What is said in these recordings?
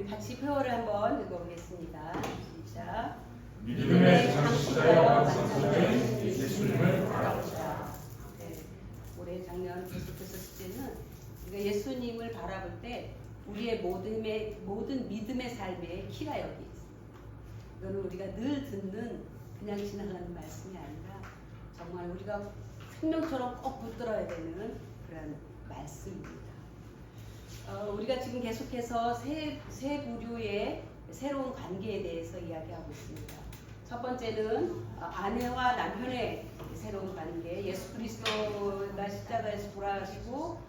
우리 같이 표어를 한번 읽어보겠습니다. 시작. 믿음의 장치자여 완성된 예수님을 바라보자. 네, 올해 작년 계속해서 숙제는 우리가 예수님을 바라볼 때 우리의 모든 믿음의 삶의 키가 여기 있습니다. 이거는 우리가 늘 듣는 그냥 지나가는 말씀이 아니라 정말 우리가 생명처럼 꼭 붙들어야 되는 그런 말씀입니다. 우리가 지금 계속해서 세 부류의 새로운 관계에 대해서 이야기하고 있습니다. 첫 번째는 아내와 남편의 새로운 관계, 예수 그리스도가 십자가에서 돌아가시고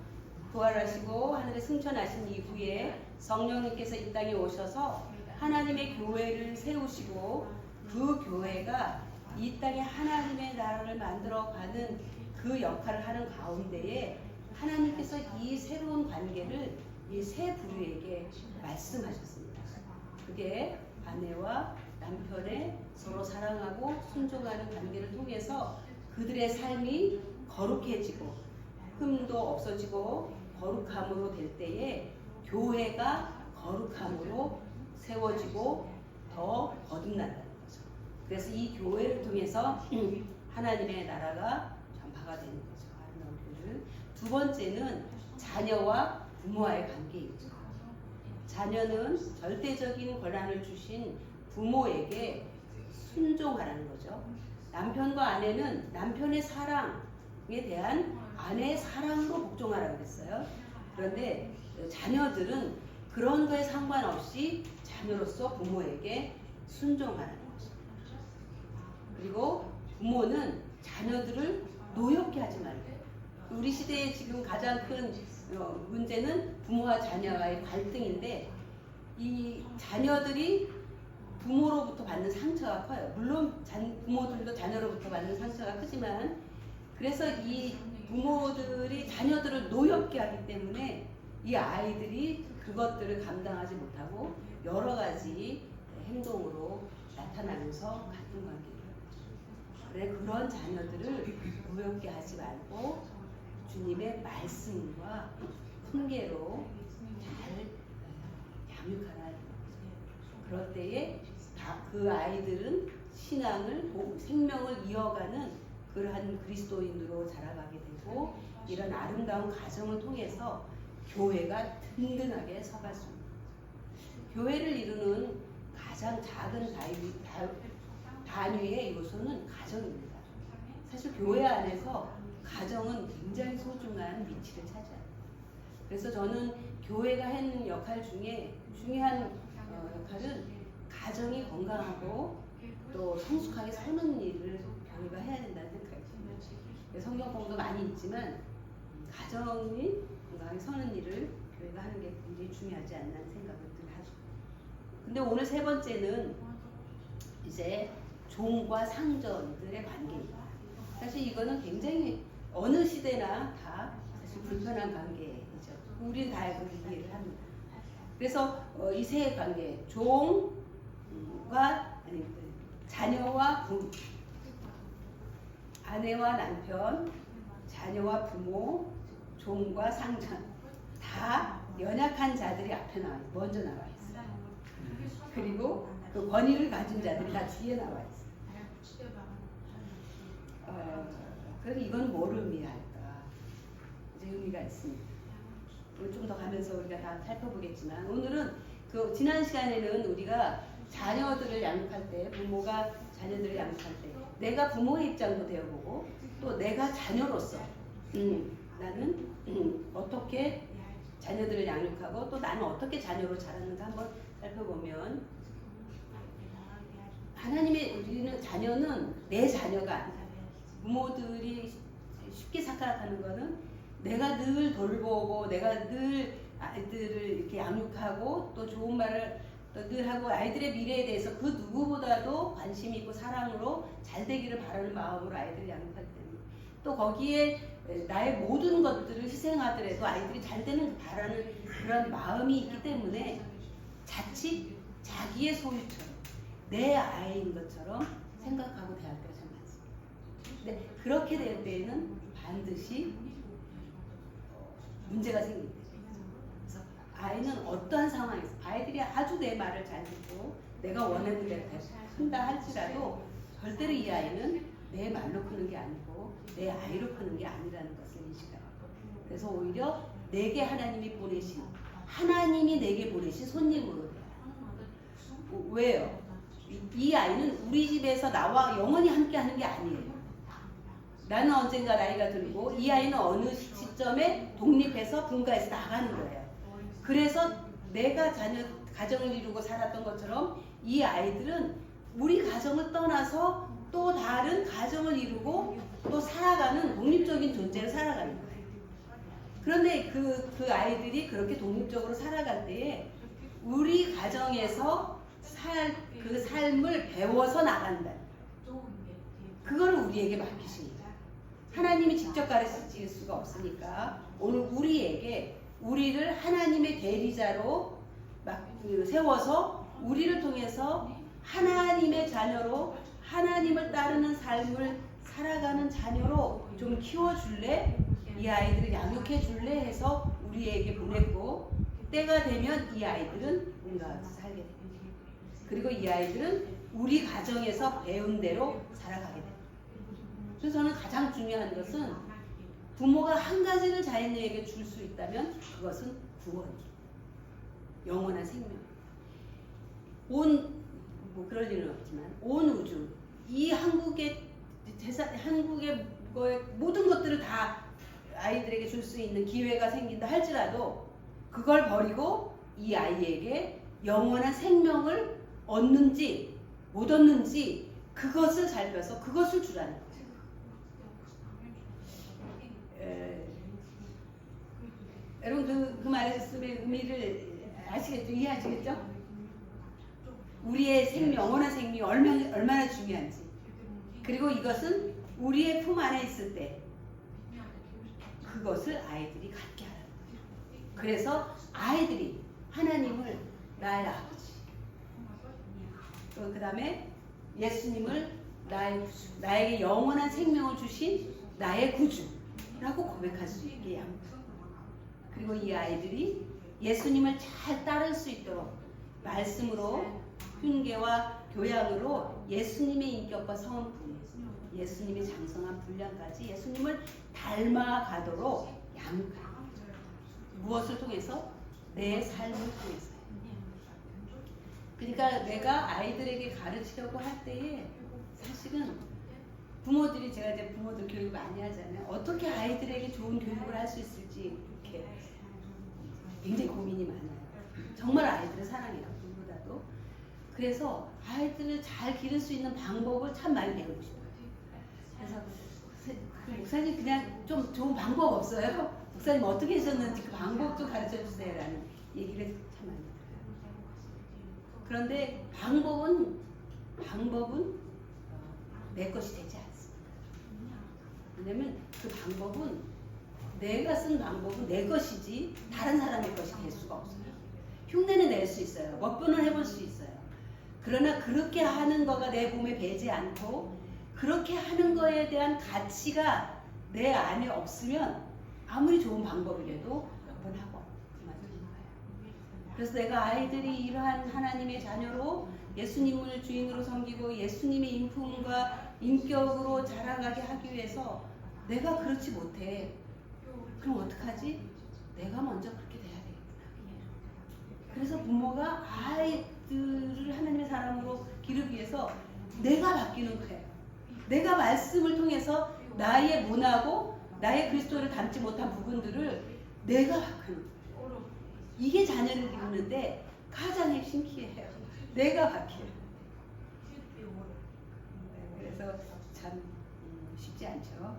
부활하시고 하늘에 승천하신 이후에 성령님께서 이 땅에 오셔서 하나님의 교회를 세우시고 그 교회가 이 땅에 하나님의 나라를 만들어가는 그 역할을 하는 가운데에 하나님께서 이 새로운 관계를 이 세 부류에게 말씀하셨습니다. 그게 아내와 남편의 서로 사랑하고 순종하는 관계를 통해서 그들의 삶이 거룩해지고 흠도 없어지고 거룩함으로 될 때에 교회가 거룩함으로 세워지고 더 거듭난다는 거죠. 그래서 이 교회를 통해서 하나님의 나라가 전파가 되는 거죠. 아름다운 교회를. 두 번째는 자녀와 부모와의 관계이죠. 자녀는 절대적인 권한을 주신 부모에게 순종하라는 거죠. 남편과 아내는 남편의 사랑에 대한 아내의 사랑으로 복종하라고 했어요. 그런데 자녀들은 그런 거에 상관없이 자녀로서 부모에게 순종하라는 거죠. 그리고 부모는 자녀들을 노엽게 하지 말고, 우리 시대에 지금 가장 큰 문제는 부모와 자녀와의 갈등인데, 이 자녀들이 부모로부터 받는 상처가 커요. 물론 부모들도 자녀로부터 받는 상처가 크지만, 그래서 이 부모들이 자녀들을 노엽게 하기 때문에 이 아이들이 그것들을 감당하지 못하고 여러 가지 행동으로 나타나면서 갈등 관계를 하죠. 그래, 그런 자녀들을 노엽게 하지 말고 주님의 말씀과 훈계로 잘 양육하라. 그럴 때에 그 아이들은 신앙을, 생명을 이어가는 그러한 그리스도인으로 자라가게 되고, 이런 아름다운 가정을 통해서 교회가 든든하게 서갈 수 있습니다. 교회를 이루는 가장 작은 단위의 요소는 가정입니다. 사실 교회 안에서 가정은 굉장히 소중한 위치를 차지합니다. 그래서 저는 교회가 하는 역할 중에 중요한 역할은 가정이 건강하고 또 성숙하게 사는 일을 교회가 해야 된다는 생각이 듭니다. 성경 공도 많이 있지만 가정이 건강하게 서는 일을 교회가 하는 게 굉장히 중요하지 않나 생각을 하죠. 근데 오늘 세 번째는 이제 종과 상전들의 관계입니다. 사실 이거는 굉장히 어느 시대나 다 사실 불편한 관계이죠. 우리는 다 이해를 합니다. 그래서 이 세 관계, 종과 자녀와 부모, 아내와 남편, 자녀와 부모, 종과 상전, 다 연약한 자들이 앞에 먼저 나와 있어요. 그리고 그 권위를 가진 자들이 다 뒤에 나와 있어요. 그럼 이건 뭐를 의미할까? 이제 의미가 있습니다. 좀 더 가면서 우리가 다 살펴보겠지만, 오늘은 그 지난 시간에는 우리가 자녀들을 양육할 때, 부모가 자녀들을 양육할 때 내가 부모의 입장도 되어보고, 또 내가 자녀로서 나는 어떻게 자녀들을 양육하고 또 나는 어떻게 자녀로 자랐는가 한번 살펴보면, 우리는 자녀는 내 자녀가 아니야. 부모들이 쉽게 생각하는 거는 내가 늘 돌보고 내가 늘 아이들을 이렇게 양육하고 또 좋은 말을 늘 하고 아이들의 미래에 대해서 그 누구보다도 관심이 있고 사랑으로 잘 되기를 바라는 마음으로 아이들을 양육할 때는, 또 거기에 나의 모든 것들을 희생하더라도 아이들이 잘 되는 바라는 그런 마음이 있기 때문에 자칫 자기의 소유처럼 내 아이인 것처럼 생각하고 대할 때가 참 많습니다. 근데 그렇게 될 때에는 반드시 문제가 생깁니다. 그래서 아이는 어떠한 상황에서 아이들이 아주 내 말을 잘 듣고 내가 원하는 대로 한다 할지라도 절대로 이 아이는 내 말로 크는 게 아니고 내 아이로 크는 게 아니라는 것을 인식해요. 그래서 오히려 내게 하나님이 보내신 하나님이 내게 보내신 손님으로 돼요. 왜요? 이 아이는 우리 집에서 나와 영원히 함께 하는 게 아니에요. 나는 언젠가 나이가 들고 이 아이는 어느 시점에 독립해서 분가해서 나가는 거예요. 그래서 내가 가정을 이루고 살았던 것처럼 이 아이들은 우리 가정을 떠나서 또 다른 가정을 이루고 또 살아가는 독립적인 존재로 살아가는 거예요. 그런데 그 아이들이 그렇게 독립적으로 살아갈 때에 우리 가정에서 그 삶을 배워서 나간다. 그거를 우리에게 맡기신 거예요. 하나님이 직접 가르칠 수가 없으니까 오늘 우리를 하나님의 대리자로 세워서 우리를 통해서 하나님의 자녀로 하나님을 따르는 삶을 살아가는 자녀로 좀 키워줄래? 이 아이들을 양육해줄래? 해서 우리에게 보냈고 때가 되면 이 아이들은 우리가 살게 됩니다. 그리고 이 아이들은 우리 가정에서 배운 대로 살아가게 됩니다. 그래서 저는 가장 중요한 것은 부모가 한 가지를 자녀에게 줄 수 있다면 그것은 구원이에요. 영원한 생명. 그럴 일은 없지만 온 우주, 이 한국의 모든 것들을 다 아이들에게 줄 수 있는 기회가 생긴다 할지라도 그걸 버리고 이 아이에게 영원한 생명을 얻는지 못 얻는지 그것을 살펴서 그것을 주라는 거예요. 여러분 그 말씀의 의미를 아시겠죠? 이해하시겠죠? 우리의 생명, 영원한 생명이 얼마나 중요한지, 그리고 이것은 우리의 품 안에 있을 때 그것을 아이들이 갖게 하라는 거예요. 그래서 아이들이 하나님을 나의 아버지, 그 다음에 예수님을 나에게 영원한 생명을 주신 나의 구주라고 고백할 수 있게 합니다. 그리고 이 아이들이 예수님을 잘 따를 수 있도록 말씀으로 훈계와 교양으로 예수님의 인격과 성품, 예수님의 장성한 분량까지 예수님을 닮아가도록 양육합니다. 무엇을 통해서? 내 삶을 통해서요. 그러니까 내가 아이들에게 가르치려고 할 때에 사실은 부모들이, 제가 이제 부모들 교육 많이 하잖아요. 어떻게 아이들에게 좋은 교육을 할 수 있을지 이렇게 굉장히 고민이 많아요. 정말 아이들을 사랑해요. 누구보다도. 그래서 아이들을 잘 기를 수 있는 방법을 참 많이 배우고 싶어요. 그래서 목사님 그냥 좀 좋은 방법 없어요? 목사님 어떻게 하셨는지 그 방법 좀 가르쳐 주세요 라는 얘기를 참 많이 해요. 그런데 방법은 내 것이 되지 않습니다. 왜냐면 그 방법은 내가 쓴 방법은 내 것이지 다른 사람의 것이 될 수가 없어요. 흉내는 낼 수 있어요. 먹변을 해볼 수 있어요. 그러나 그렇게 하는 거가 내 몸에 배지 않고 그렇게 하는 거에 대한 가치가 내 안에 없으면 아무리 좋은 방법이라도 몇 번 하고 그만두는 거예요. 그래서 내가 아이들이 이러한 하나님의 자녀로 예수님을 주인으로 섬기고 예수님의 인품과 인격으로 자라가게 하기 위해서 내가 그렇지 못해. 그럼 어떡하지? 내가 먼저 그렇게 돼야 되겠구나. 그래서 부모가 아이들을 하나님의 사람으로 기르기 위해서 내가 바뀌는 거예요. 내가 말씀을 통해서 나의 모나고 나의 그리스도를 닮지 못한 부분들을 내가 바꾸는 거예요. 이게 자녀를 기르는데 가장 핵심키예요. 내가 바뀌어요. 그래서 참 쉽지 않죠.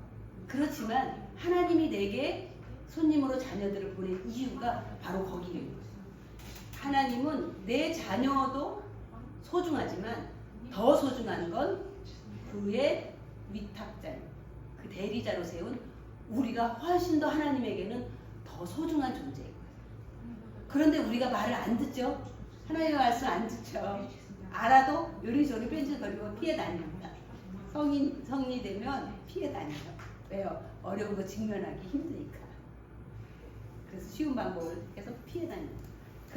그렇지만 하나님이 내게 손님으로 자녀들을 보낸 이유가 바로 거기에 있는 거예요. 하나님은 내 자녀도 소중하지만 더 소중한 건 그의 위탁자인, 그 대리자로 세운 우리가 훨씬 더 하나님에게는 더 소중한 존재인 거예요. 그런데 우리가 말을 안 듣죠? 하나님의 말씀 안 듣죠? 알아도 요리조리 뺀질거리고 피해 다닙니다. 성인이 되면 피해 다녀요. 왜요? 어려운 거 직면하기 힘드니까. 그래서 쉬운 방법을 계속 피해 다닙니다.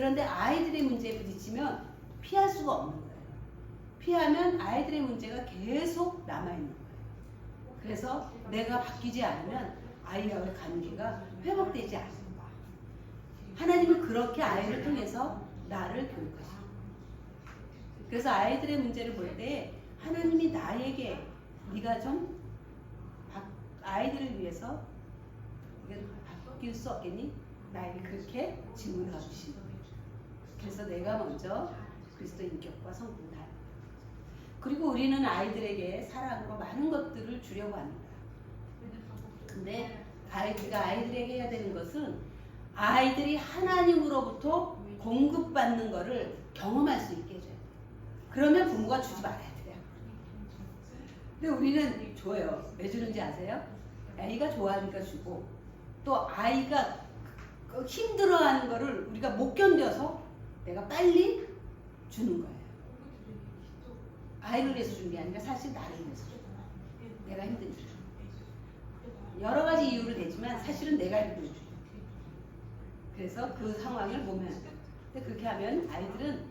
그런데 아이들의 문제에 부딪히면 피할 수가 없는 거예요. 피하면 아이들의 문제가 계속 남아있는 거예요. 그래서 내가 바뀌지 않으면 아이와의 관계가 회복되지 않는 거예요. 하나님은 그렇게 아이를 통해서 나를 교육하십니다. 그래서 아이들의 문제를 볼 때 하나님이 나에게 네가 좀 아이들을 위해서 바뀔 수 없겠니? 나에게 그렇게 질문을 해주신 거예요. 그래서 내가 먼저 그리스도 인격과 성품을 닮은 거예요. 그리고 우리는 아이들에게 사랑으로 많은 것들을 주려고 합니다. 근데 우리가 아이들에게 해야 되는 것은 아이들이 하나님으로부터 공급받는 것을 경험할 수 있게 해줘야 돼요. 그러면 부모가 주지 말아야 돼요. 근데 우리는 줘요. 왜 주는지 아세요? 아이가 좋아하니까 주고, 또 아이가 힘들어하는 거를 우리가 못 견뎌서 내가 빨리 주는 거예요. 아이를 위해서 주는 게 아니라 사실 나를 위해서 주는 거예요. 내가 힘드니까. 여러 가지 이유를 대지만 사실은 내가 힘들어요. 그래서 그 상황을 보면 근데 그렇게 하면 아이들은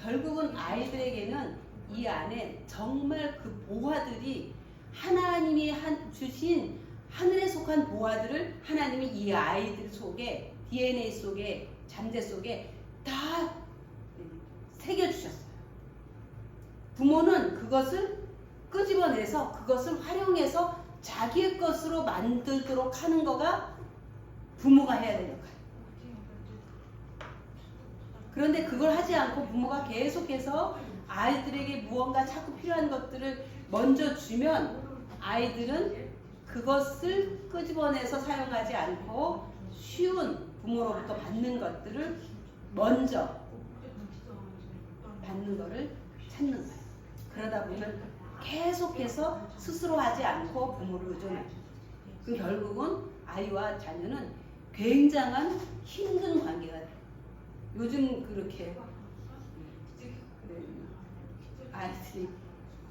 결국은 아이들에게는 이 안에 정말 그 보화들이 하나님이 주신 하늘에 속한 보화들을 하나님이 이 아이들 속에 DNA 속에 잠재 속에 다 새겨주셨어요. 부모는 그것을 끄집어내서 그것을 활용해서 자기의 것으로 만들도록 하는 거가 부모가 해야 될 역할. 그런데 그걸 하지 않고 부모가 계속해서 아이들에게 무언가 자꾸 필요한 것들을 먼저 주면 아이들은 그것을 끄집어내서 사용하지 않고 쉬운 부모로부터 받는 것들을 먼저 받는 것을 찾는 거예요. 그러다 보면 계속해서 스스로 하지 않고 부모를 의존해요. 그 결국은 아이와 자녀는 굉장한 힘든 관계가 돼요. 요즘 그렇게 아이들이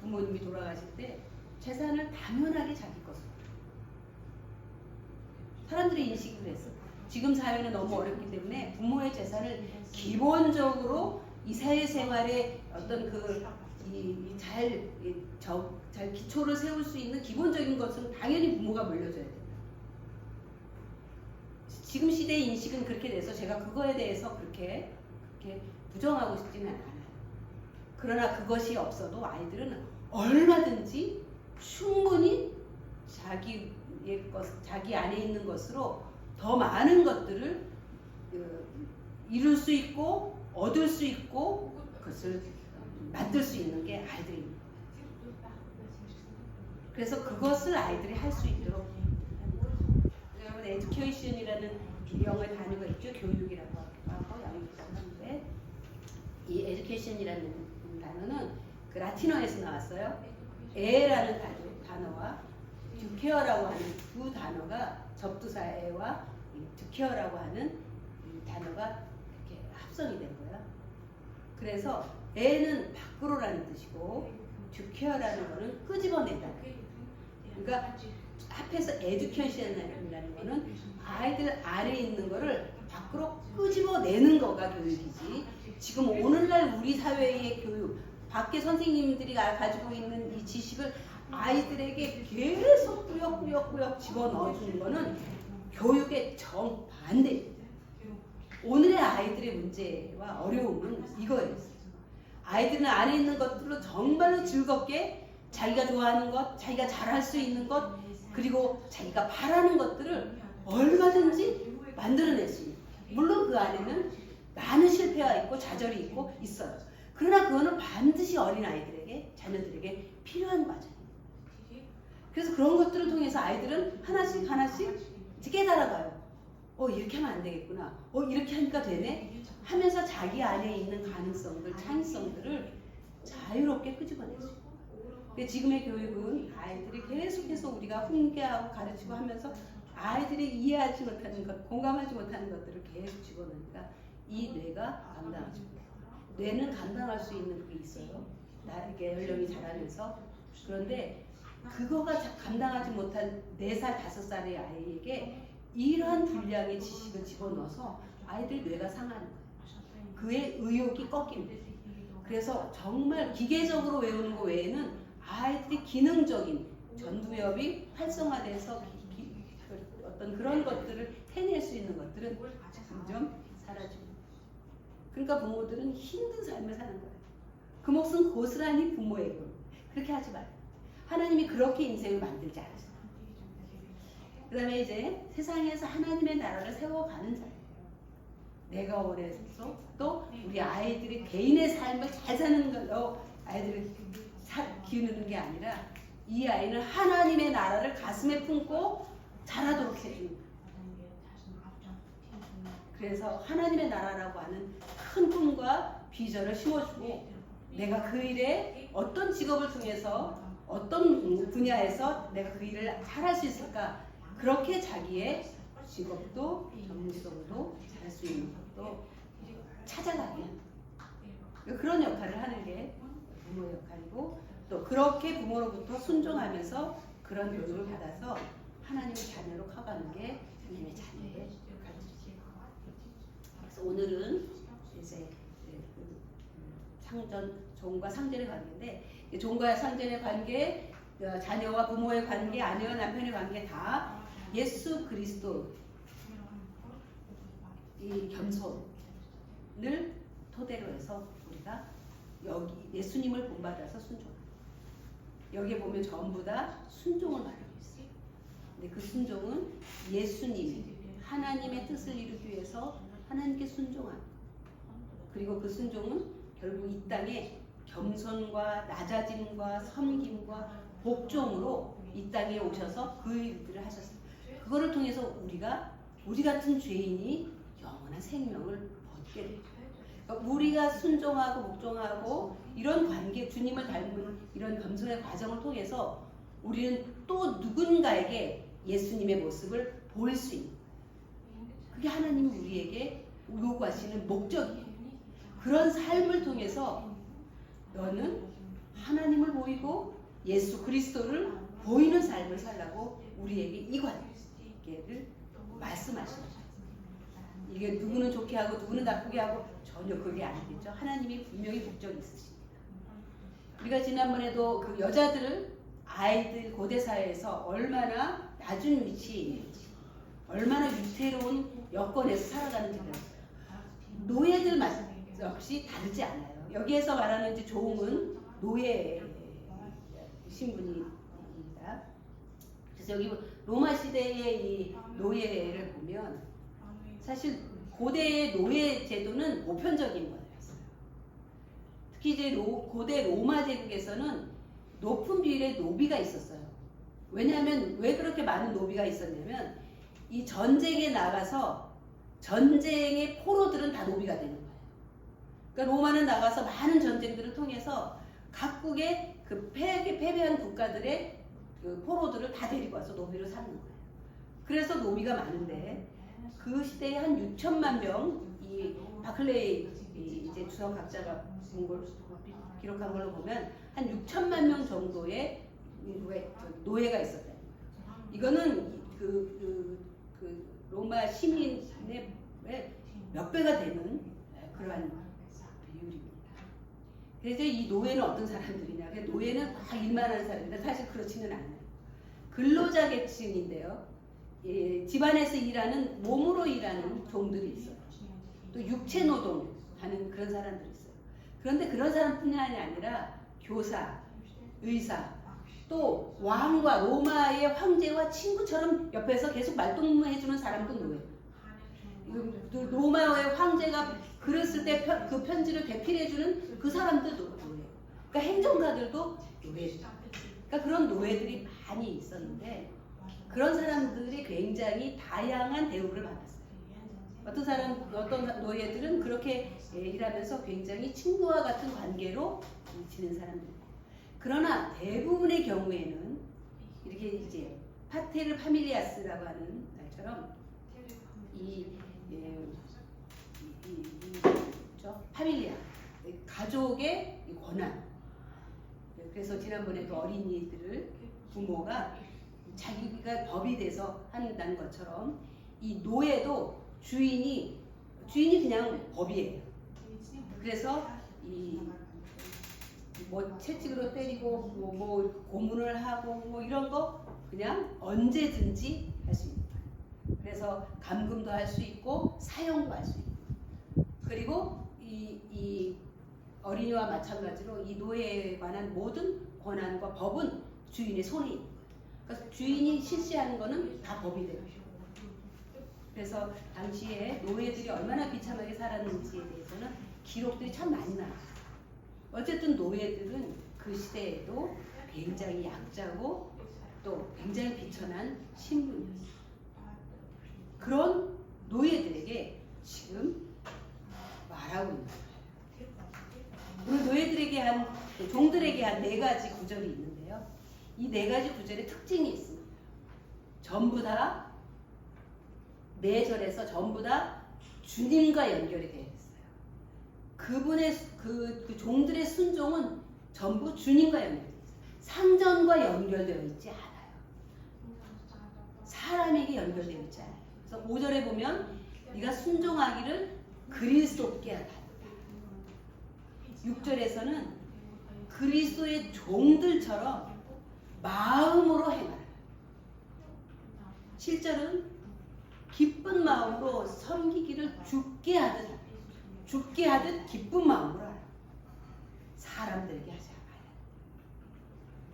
부모님이 돌아가실 때 재산을 당연하게 자기 것으로 사람들이 인식을 했어. 지금 사회는 너무 어렵기 때문에 부모의 재산을 기본적으로 이 사회생활에 어떤 잘 기초를 세울 수 있는 기본적인 것은 당연히 부모가 물려줘야 된다. 지금 시대의 인식은 그렇게 돼서 제가 그거에 대해서 그렇게 부정하고 싶지는 않아요. 그러나 그것이 없어도 아이들은 얼마든지 충분히 자기 안에 있는 것으로 더 많은 것들을 이룰 수 있고 얻을 수 있고 그것을 만들 수 있는 게 아이들입니다. 그래서 그것을 아이들이 할 수 있도록 여러분 에듀케이션이라는 영어 단어가 있죠. 교육이라고 하고 영어라고 하는데 이 에듀케이션이라는 단어는 그 라틴어에서 나왔어요. 에라는 단어와 듀케어라고 하는 두 단어가 접두사 에와 듀케어라고 하는 이 단어가 이렇게 합성이 된 거예요. 그래서 에는 밖으로라는 뜻이고 듀케어라는 거는 끄집어내다. 그러니까 앞에서 에듀케이션이라는 거는 아이들 안에 있는 거를 밖으로 끄집어내는 거가 교육이지. 지금 오늘날 우리 사회의 교육, 밖에 선생님들이 가지고 있는 이 지식을 아이들에게 계속 꾸역꾸역 집어넣어주는 거는 교육의 정반대입니다. 오늘의 아이들의 문제와 어려움은 이거예요. 아이들은 안에 있는 것들로 정말로 즐겁게 자기가 좋아하는 것, 자기가 잘할 수 있는 것, 그리고 자기가 바라는 것들을 얼마든지 만들어낼 수 있는 거예요. 물론 그 안에는 많은 실패가 있고 좌절이 있고 있어요. 그러나 그거는 반드시 어린아이들에게, 자녀들에게 필요한 과정입니다. 그래서 그런 것들을 통해서 아이들은 하나씩 깨달아가요. 이렇게 하면 안 되겠구나. 이렇게 하니까 되네. 하면서 자기 안에 있는 가능성들, 창의성들을 자유롭게 끄집어낼 수 있고. 근데 지금의 교육은 아이들이 계속해서 우리가 훈계하고 가르치고 하면서 아이들이 이해하지 못하는 것, 공감하지 못하는 것들을 계속 집어넣으니까 이 뇌가 감당하지 못해요. 뇌는 감당할 수 있는 그게 있어요. 나에게 연령이 자라면서. 그런데 그거가 감당하지 못한 4살, 5살의 아이에게 이러한 분량의 지식을 집어넣어서 아이들 뇌가 상하는 거예요. 그의 의욕이 꺾입니다. 그래서 정말 기계적으로 외우는 것 외에는 아이들이 기능적인 전두엽이 활성화돼서 어떤 그런 것들을 해낼 수 있는 것들은 점점 사라지고. 그러니까 부모들은 힘든 삶을 사는 거예요. 그 몫은 고스란히 부모에게. 그렇게 하지 말아요. 하나님이 그렇게 인생을 만들지 않으셨어요. 그 다음에 이제 세상에서 하나님의 나라를 세워가는 자예요. 내가 원해서 또 우리 아이들이 개인의 삶을 잘 사는 걸로 아이들을 기르는 게 아니라 이 아이는 하나님의 나라를 가슴에 품고 자라도록 해주는 거예요. 그래서 하나님의 나라라고 하는 큰 꿈과 비전을 심어주고 내가 그 일에 어떤 직업을 통해서 어떤 분야에서 내가 그 일을 잘할 수 있을까, 그렇게 자기의 직업도 전문성도 잘 수 있는 것도 찾아가게 그런 역할을 하는 게 부모의 역할이고, 또 그렇게 부모로부터 순종하면서 그런 교육을 받아서 하나님의 자녀로 커가는 게 하나님의 자녀의 역할이죠. 그래서 오늘은 이제 종과 상전의 관계인데, 종과 상전의 관계, 자녀와 부모의 관계, 아내와 남편의 관계 다 예수 그리스도 이 겸손을 토대로 해서 우리가 여기 예수님을 본받아서 순종합니다. 여기에 보면 전부 다 순종을 말하고 있어요. 근데 그 순종은 예수님, 하나님의 뜻을 이루기 위해서 하나님께 순종합니다. 그리고 그 순종은 결국 이 땅에 겸손과 낮아짐과 섬김과 복종으로 이 땅에 오셔서 그 일들을 하셨어요. 그거를 통해서 우리 같은 죄인이 영원한 생명을 얻게 돼요. 그러니까 우리가 순종하고 복종하고 이런 관계, 주님을 닮은 이런 겸손의 과정을 통해서 우리는 또 누군가에게 예수님의 모습을 보일 수 있는 거예요. 그게 하나님이 우리에게 요구하시는 목적이에요. 그런 삶을 통해서 너는 하나님을 보이고 예수 그리스도를 보이는 삶을 살라고 우리에게 이 관계를 말씀하시는 거예요. 이게 누구는 좋게 하고 누구는 나쁘게 하고 전혀 그게 아니겠죠. 하나님이 분명히 목적이 있으십니다. 우리가 지난번에도 그 여자들을 아이들 고대 사회에서 얼마나 낮은 위치에 있는지, 얼마나 위태로운 여건에서 살아가는지 배웠어요. 노예들 역시 다르지 않아요. 여기에서 말하는 이제 종은 노예 신분입니다. 그래서 여기 로마 시대의 이 노예를 보면 사실 고대의 노예 제도는 보편적인 거였어요. 특히 이제 고대 로마 제국에서는 높은 비율의 노비가 있었어요. 왜냐하면 왜 그렇게 많은 노비가 있었냐면 이 전쟁에 나가서 전쟁의 포로들은 다 노비가 되는 거예요. 그러니까 로마는 나가서 많은 전쟁들을 통해서 각국의 그 패배한 국가들의 그 포로들을 다 데리고 와서 노비로 삼는 거예요. 그래서 노비가 많은데 그 시대에 한 6천만 명, 이 바클레이 이제 주성학자가 기록한 걸로 보면 한 6천만 명 정도의 노예가 있었다. 이거는 그 로마 시민의 몇 배가 되는 그러한 비율입니다. 그래서 이 노예는 어떤 사람들이냐? 노예는 막 일만 하는 사람인데 사실 그렇지는 않아요. 근로자 계층인데요. 예, 집안에서 일하는 몸으로 일하는 종들이 있어요. 또 육체 노동하는 그런 사람들이 있어요. 그런데 그런 사람뿐이 아니라 교사, 의사, 또 왕과 로마의 황제와 친구처럼 옆에서 계속 말동무해주는 사람도 노예예요. 로마의 황제가 글을 쓸 때 그 편지를 대필해주는 그 사람들도 노예예요. 그러니까 행정가들도 노예예요. 그러니까 그런 노예들이 많이 있었는데 그런 사람들이 굉장히 다양한 대우를 받았어요. 어떤 노예들은 그렇게 일하면서 굉장히 친구와 같은 관계로 지낸 사람들이고, 그러나 대부분의 경우에는 이렇게 이제 파테르 파밀리아스라고 하는 말처럼 파밀리아 가족의 권한. 그래서 지난번에도 어린이들을 부모가 자기가 법이 돼서 한다는 것처럼 이 노예도 주인이 그냥 법이에요. 그래서 뭐 채찍으로 때리고 뭐 고문을 하고 뭐 이런 거 그냥 언제든지 할 수 있는 거예요. 그래서 감금도 할 수 있고 사형도 할 수 있고, 그리고 이 어린이와 마찬가지로 이 노예에 관한 모든 권한과 법은 주인의 손에 있는 거예요. 그러니까 주인이 실시하는 거는 다 법이 돼요. 그래서 당시에 노예들이 얼마나 비참하게 살았는지에 대해서는 기록들이 참 많이 나와요. 어쨌든 노예들은 그 시대에도 굉장히 약자고 또 굉장히 비천한 신분이었어요. 그런 노예들에게 지금 말하고 있는 거예요. 우리 노예들에게 종들에게 한 4가지 구절이 있는데요. 이 4가지 구절의 특징이 있습니다. 전부 다 4절에서 전부 다 주님과 연결이 되어 있어요. 그분의 그 종들의 순종은 전부 주님과 연결되어 있어요. 상전과 연결되어 있지 않아요. 사람에게 연결되어 있지 않아요. 그래서 5절에 보면 네가 순종하기를 그리스도께 하라. 6절에서는 그리스도의 종들처럼 마음으로 행하라. 7절은 기쁜 마음으로 섬기기를 죽게 하듯 기쁜 마음으로 하라. 사람들에게 하지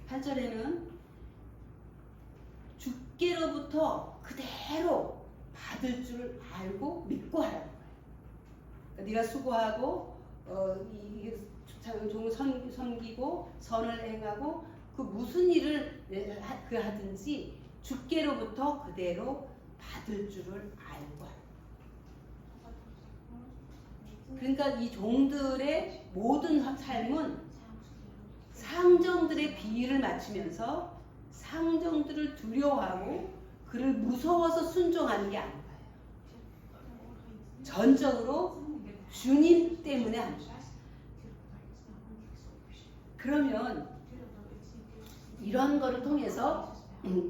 않아요. 8절에는 주께로부터 그대로 받을 줄 알고 믿고 하라는 거예요. 그러니까 네가 수고하고 종을 섬기고 선을 행하고 그 무슨 일을 하든지 주께로부터 그대로 받을 줄을 알고 하라. 그러니까 이 종들의 모든 삶은 상정들의 비위를 맞추면서 상정들을 두려워하고 그를 무서워서 순종하는 게 아닌 거예요. 전적으로 주님 때문에 하는 거예요. 그러면 이런 거를 통해서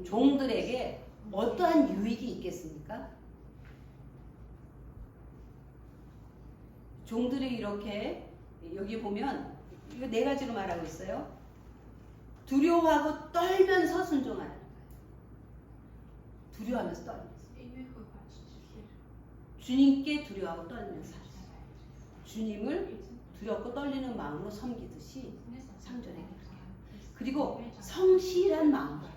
종들에게 어떠한 유익이 있겠습니까? 종들이 이렇게 여기 보면 이거 4가지로 말하고 있어요. 두려워하고 떨면서 순종하는 거예요. 두려워하면서 떨면서. 주님께 두려워하고 떨면서 주님을 두렵고 떨리는 마음으로 섬기듯이 상전에게 그렇게. 그리고 성실한 마음으로.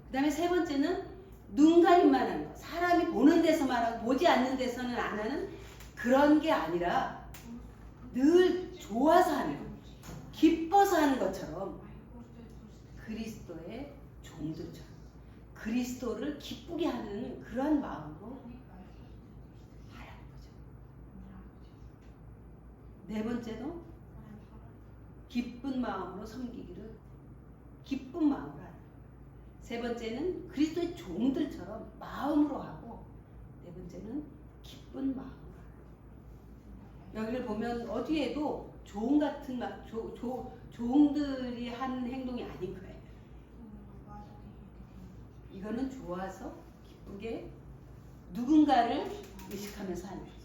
그 다음에 3번째는 눈 가림만 하는 거. 사람이 보는 데서만 하고 보지 않는 데서는 안 하는 그런 게 아니라 늘 좋아서 하는 거. 기뻐서 하는 것처럼 그리스도의 종들처럼 그리스도를 기쁘게 하는 그런 마음으로 하라는 거죠. 4번째도 기쁜 마음으로 섬기기를 기쁜 마음으로 하라. 3번째는 그리스도의 종들처럼 마음으로 하고 4번째는 기쁜 마음으로 하라. 여기를 보면 어디에도 종 같은 종들이 하는 행동이 아닌 거예요. 이거는 좋아서 기쁘게 누군가를 의식하면서 하는 거죠.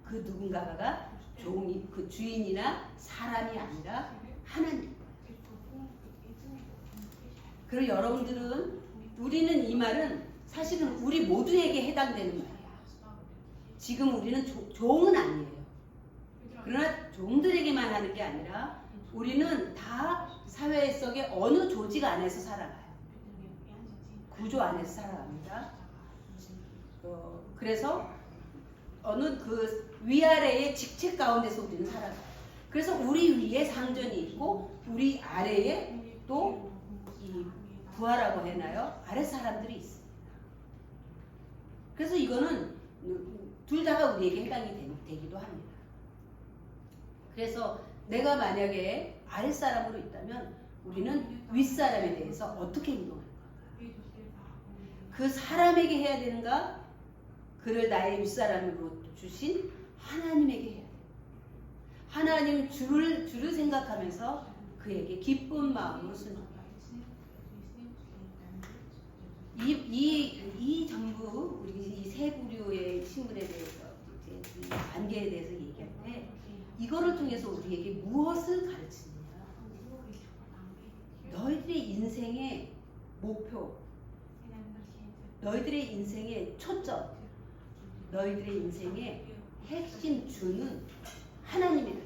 그 누군가가 종이 그 주인이나 사람이 아니라 하나님. 그리고 여러분들은 우리는 이 말은 사실은 우리 모두에게 해당되는 말이에요. 지금 우리는 종은 아니에요. 그러나 종들에게만 하는 게 아니라 우리는 다 사회 속의 어느 조직 안에서 살아가요. 구조 안에서 살아갑니다. 그래서 어느 그 위아래의 직책 가운데서 우리는 살아가요. 그래서 우리 위에 상전이 있고 우리 아래에 또 이 부하라고 해나요? 아래 사람들이 있습니다. 그래서 이거는 둘 다가 우리에게 해당이 되기도 합니다. 그래서 내가 만약에 아랫사람으로 있다면 우리는 윗사람에 대해서 어떻게 행동할까? 그 사람에게 해야 되는가? 그를 나의 윗사람으로 주신 하나님에게 해야 돼요. 하나님 주를 생각하면서 그에게 기쁜 마음으로 순종해요. 이 전부 우리 이 세 부류의 신분에 대해서 이제 이 관계에 대해서 이거를 통해서 우리에게 무엇을 가르치느냐? 너희들의 인생의 목표, 너희들의 인생의 초점, 너희들의 인생의 핵심 주는 하나님이다.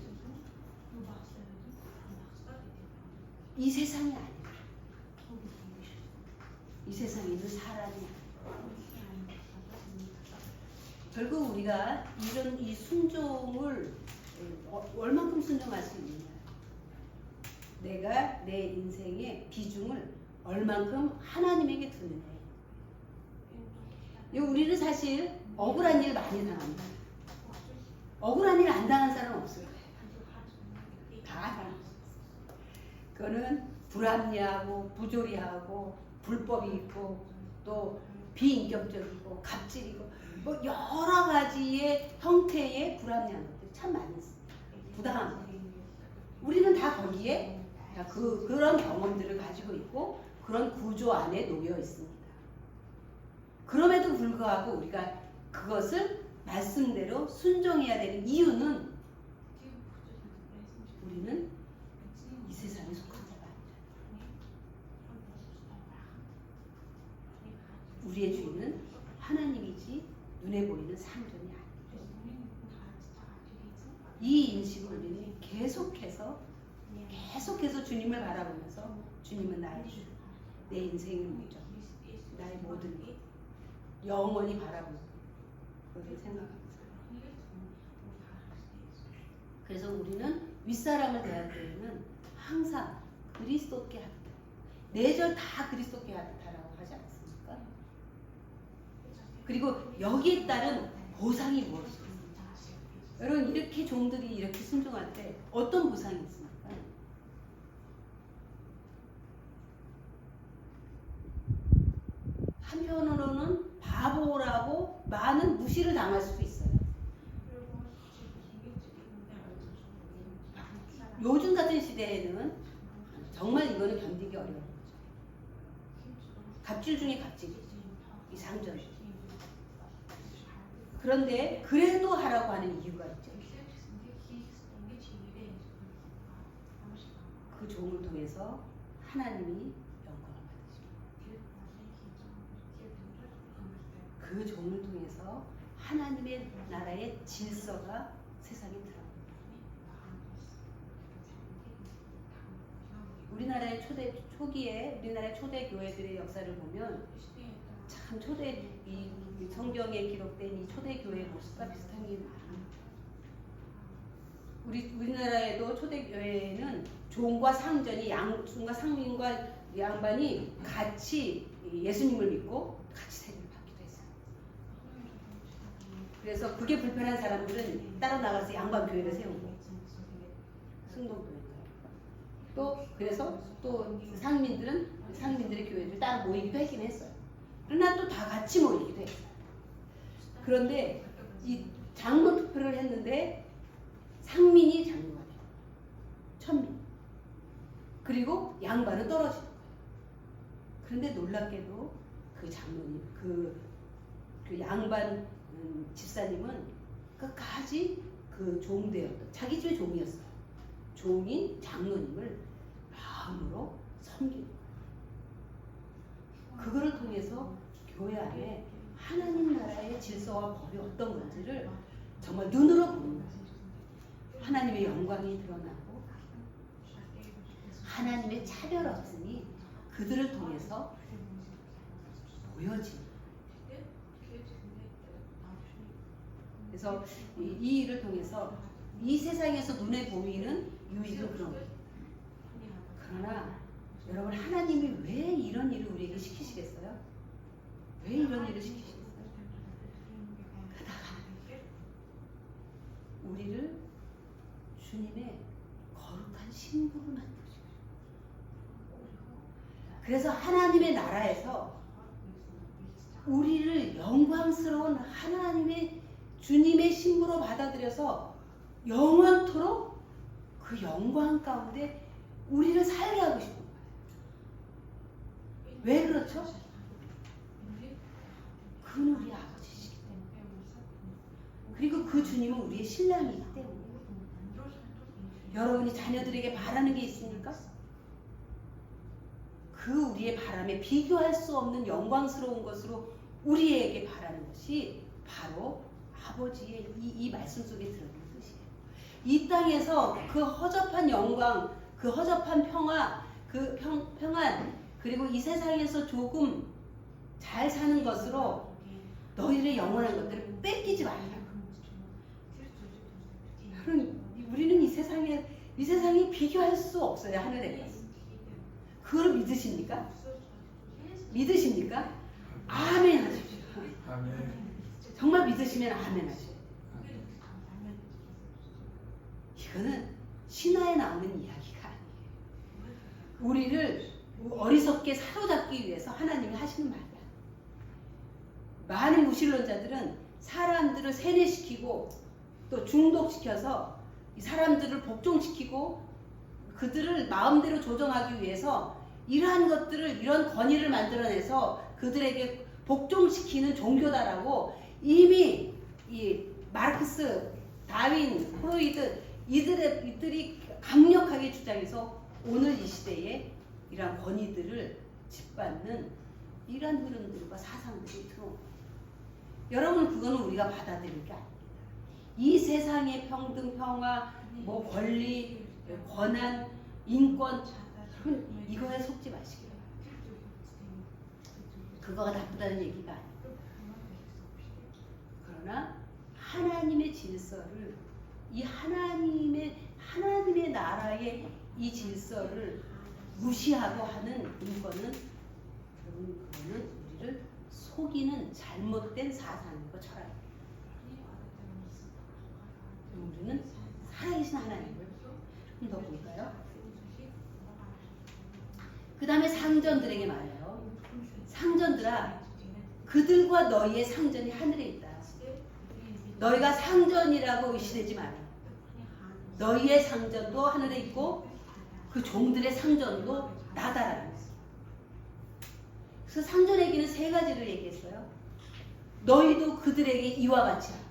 이 세상이 아니야. 이 세상에 있는 사람이 아니야. 결국 우리가 이런 이 순종을 얼만큼 순종할 수 있느냐. 내가 내 인생의 비중을 얼만큼 하나님에게 두느냐. 우리는 사실 억울한 일 많이 당합니다. 억울한 일 안 당한 사람 없어요. 다 당합니다. 그거는 불합리하고 부조리하고 불법이 있고 또 비인격적이고 갑질이고 뭐 여러 가지의 형태의 불합리한 것들이 참 많이 있습니다. 부당한 것. 우리는 다 거기에 다 그런 경험들을 가지고 있고 그런 구조 안에 놓여 있습니다. 그럼에도 불구하고 우리가 그것을 말씀대로 순종해야 되는 이유는 우리는 이 세상에 속한 자가 아니라 우리의 주인은 하나님이지 눈에 보이는 상전이 아니다. 이 인식을 우리는 계속해서 주님을 바라보면서 주님은 나의 주, 내 인생의 목적, 나의 모든 것 영원히 바라보고 그렇게 생각합니다. 그래서 우리는 윗사람을 대할 때에는 항상 그리스도께 하다. 내절 다 그리스도께 하다라고 하지 않습니까? 그리고 여기에 따른 보상이 무엇입니까? 여러분 이렇게 종들이 이렇게 순종할 때 어떤 보상이 있습니까? 한편으로는 바보라고 많은 무시를 당할 수도 있어요. 요즘 같은 시대에는 정말 이거는 견디기 어려운 거죠. 갑질 중에 갑질이죠. 이 상전. 그런데 그래도 하라고 하는 이유가 있죠. 그 종을 통해서 하나님이 영광을 받으십니다. 그 종을 통해서 하나님의 나라의 질서가 세상에 드러납니다. 우리나라의 초기에 우리나라의 초대 교회들의 역사를 보면 참 이 성경에 기록된 이 초대 교회의 모습과 비슷한 게 많아요. 우리나라에도 초대 교회에는 종과 상전이 종과 상민과 양반이 같이 예수님을 믿고 같이 세례를 받기도 했어요. 그래서 그게 불편한 사람들은 따로 나가서 양반 교회를 세운 거예요. 승동교회. 또 그래서 또 상민들의 교회를 따로 모이기도 했긴 했어요. 그러나 또 다 같이 모이기도 했어요. 그런데 이 장로 투표를 했는데 상민이 장로가 돼요. 천민. 그리고 양반은 떨어지는 거예요. 그런데 놀랍게도 그 장로님, 그 양반 집사님은 끝까지 그 종되었던 자기 집의 종이었어요. 종인 장로님을 마음으로 섬기는 거예요. 그거를 통해서 교회 안에 하나님 나라의 질서와 법이 어떤 건지를 정말 눈으로 보는 거예요. 하나님의 영광이 드러나고 하나님의 차별 없으니 그들을 통해서 보여지는 거예요. 그래서 이 일을 통해서 이 세상에서 눈에 보이는 유익은 그런 거예요. 그러나 여러분 하나님이 왜 이런 일을 우리에게 시키시겠어요? 왜 이런 일을 시키시겠어요? 그다가 우리를 주님의 거룩한 신부로 만드시고 그래서 하나님의 나라에서 우리를 영광스러운 하나님의 주님의 신부로 받아들여서 영원토록 그 영광 가운데 우리를 살게 하고 싶은 거예요. 왜 그렇죠? 그는 우리 아버지시기 때문에 그리고 그 주님은 우리의 신랑이기 때문에 여러분이 자녀들에게 바라는 게 있습니까? 그 우리의 바람에 비교할 수 없는 영광스러운 것으로 우리에게 바라는 것이 바로 아버지의 이 말씀 속에 들어있는 뜻이에요. 이 땅에서 그 허접한 영광, 그 허접한 평화, 그 평안, 그리고 이 세상에서 조금 잘 사는 것으로 너희의 영원한 것들을 뺏기지 말라. 우리는 이 세상이 비교할 수 없어요. 하늘에. 그걸 믿으십니까? 믿으십니까? 아멘 하십시오. 아멘. 정말 믿으시면 아멘 하십시오. 이거는 신화에 나오는 이야기가 아니에요. 우리를 어리석게 사로잡기 위해서 하나님이 하시는 말이야. 많은 무신론자들은 사람들을 세뇌시키고 또 중독시켜서 이 사람들을 복종시키고 그들을 마음대로 조정하기 위해서 이러한 것들을, 이런 권위를 만들어내서 그들에게 복종시키는 종교다라고 이미 이 마르크스, 다윈, 프로이드 이들이 강력하게 주장해서 오늘 이 시대에 이러한 권위들을 짓밟는 이러한 흐름들과 사상들이 들어옵니다. 여러분, 그거는 우리가 받아들일 게 아닙니다. 이 세상의 평등, 평화, 뭐 권리, 권한, 인권, 이거에 속지 마시기 바랍니다. 그거가 나쁘다는 얘기가 아니에요. 그러나 하나님의 질서를, 이 하나님의 나라의 이 질서를 무시하고 하는 인권은, 여러분, 그거는 우리를 속이는 잘못된 사상이고 철학입니다. 우리는 살아계신 하나님을 좀 더 볼까요? 그 다음에 상전들에게 말해요. 상전들아, 그들과 너희의 상전이 하늘에 있다. 너희가 상전이라고 의심되지 마라. 너희의 상전도 하늘에 있고 그 종들의 상전도 나다라는 거예요. 그래서 상전에게는 세 가지를 얘기했어요. 너희도 그들에게 이와 같이 하라.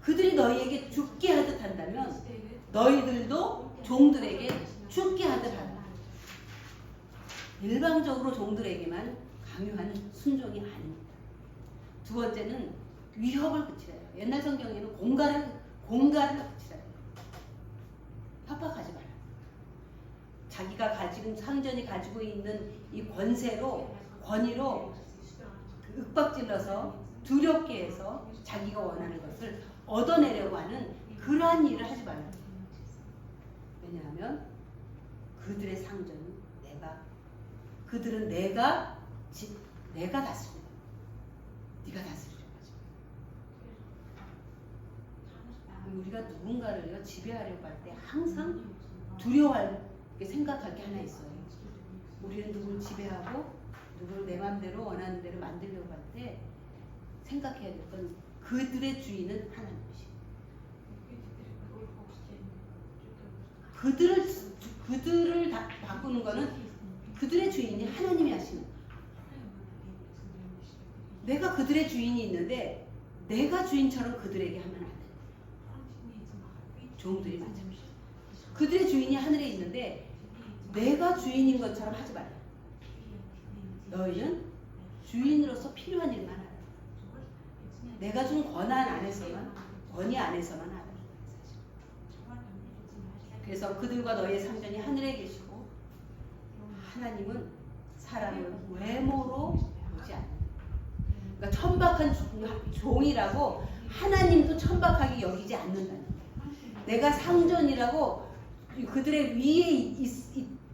그들이 너희에게 죽게 하듯 한다면 너희들도 종들에게 죽게 하듯 하라. 일방적으로 종들에게만 강요하는 순종이 아닙니다. 두 번째는 위협을 그치라. 옛날 성경에는 공갈을 그치라. 협박하지 마라. 자기가 가지고, 상전이 가지고 있는 이 권위로 윽박질러서 두렵게 해서 자기가 원하는 것을 얻어내려고 하는 그러한 일을 하지 말라. 왜냐하면 그들의 상전은 그들은 내가 다스린다. 네가 다스리려고 하지 마. 우리가 누군가를 지배하려고 할 때 항상 두려워하게 생각할 게 하나 있어요. 우리는 누구를 지배하고 누구를 내 마음대로 원하는 대로 만들려고 할 때 생각해야 될 건 그들의 주인은 하나님이시고 그들을 바꾸는 거는 그들의 주인이 하나님이 하시는 거예요. 내가 그들의 주인이 있는데 내가 주인처럼 그들에게 하면 안 돼. 종들이 마찬가지야. 그들의 주인이 하늘에 있는데 내가 주인인 것처럼 하지 말라. 너희는 주인으로서 필요한 일만 하라. 내가 준 권위 안에서만 하라. 그래서 그들과 너희의 상전이 하늘에 계시고 하나님은 사람을 외모로 보지 않는다. 그러니까 천박한 종이라고 하나님도 천박하게 여기지 않는다는 거예요. 내가 상전이라고 그들의 위에